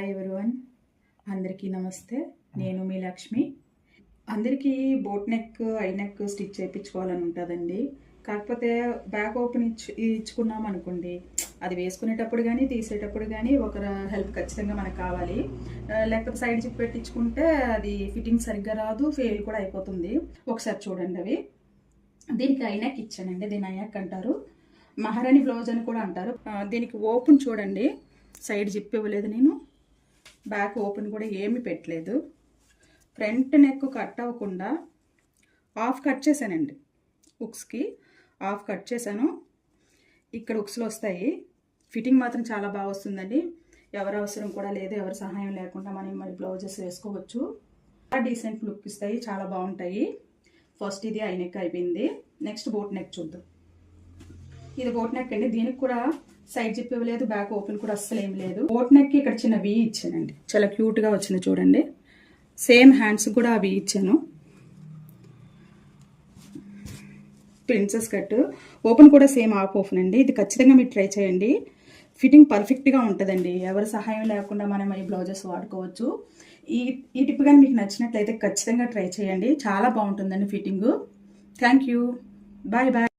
Hi everyone, అందరికీ నమస్తే. నేను మీ లక్ష్మి. అందరికీ boat neck, I neck stitch చేయించుకోవాలని ఉంటుందండి. కాకపోతే బ్యాక్ ఓపెన్ ఇచ్చుకున్నాం అనుకోండి, అది వేసుకునేటప్పుడు కానీ తీసేటప్పుడు కానీ ఒకరి హెల్ప్ ఖచ్చితంగా మనకు కావాలి. లేకపోతే సైడ్ జిప్ పెట్టించుకుంటే అది ఫిట్టింగ్ సరిగ్గా రాదు, ఫెయిల్ కూడా అయిపోతుంది. ఒకసారి చూడండి. అవి దీనికి ఐ నెక్ ఇచ్చానండి. దీని ఐ నెక్ అంటారు, మహారాణి బ్లౌజ్ అని కూడా అంటారు. దీనికి ఓపెన్ చూడండి, సైడ్ జిప్ ఇవ్వలేదు నేను, బ్యాక్ ఓపెన్ కూడా ఏమీ పెట్టలేదు. ఫ్రంట్ నెక్ కట్ అవ్వకుండా హాఫ్ కట్ చేశానండి. ఉక్స్కి హాఫ్ కట్ చేశాను. ఇక్కడ ఉక్స్లు వస్తాయి. ఫిట్టింగ్ మాత్రం చాలా బాగా వస్తుందండి. ఎవరి అవసరం కూడా లేదు, ఎవరి సహాయం లేకుండా మనం మరి బ్లౌజెస్ వేసుకోవచ్చు. డీసెంట్ లుక్ ఇస్తాయి, చాలా బాగుంటాయి. ఫస్ట్ ఇది ఐ నెక్ అయిపోయింది. నెక్స్ట్ బోట్ నెక్ చూద్దాం. ఇది బోట్ నెక్ అండి. దీనికి కూడా సైడ్ జిప్ ఇవ్వలేదు, బ్యాక్ ఓపెన్ కూడా అస్సలు ఏం లేదు. బోట్ నెక్కి ఇక్కడ చిన్న వీ ఇచ్చానండి, చాలా క్యూట్గా వచ్చింది చూడండి. సేమ్ హ్యాండ్స్ కూడా ఆ వీ ఇచ్చాను. Princess cut. ఓపెన్ కూడా సేమ్ హాఫ్ ఓపెన్ అండి. ఇది ఖచ్చితంగా మీరు ట్రై చేయండి. ఫిట్టింగ్ పర్ఫెక్ట్గా ఉంటుందండి. ఎవరి సహాయం లేకుండా మనం ఈ బ్లౌజెస్ వాడుకోవచ్చు. ఈ టిప్ కానీ మీకు నచ్చినట్లయితే ఖచ్చితంగా ట్రై చేయండి. చాలా బాగుంటుందండి fitting. Thank you. Bye bye.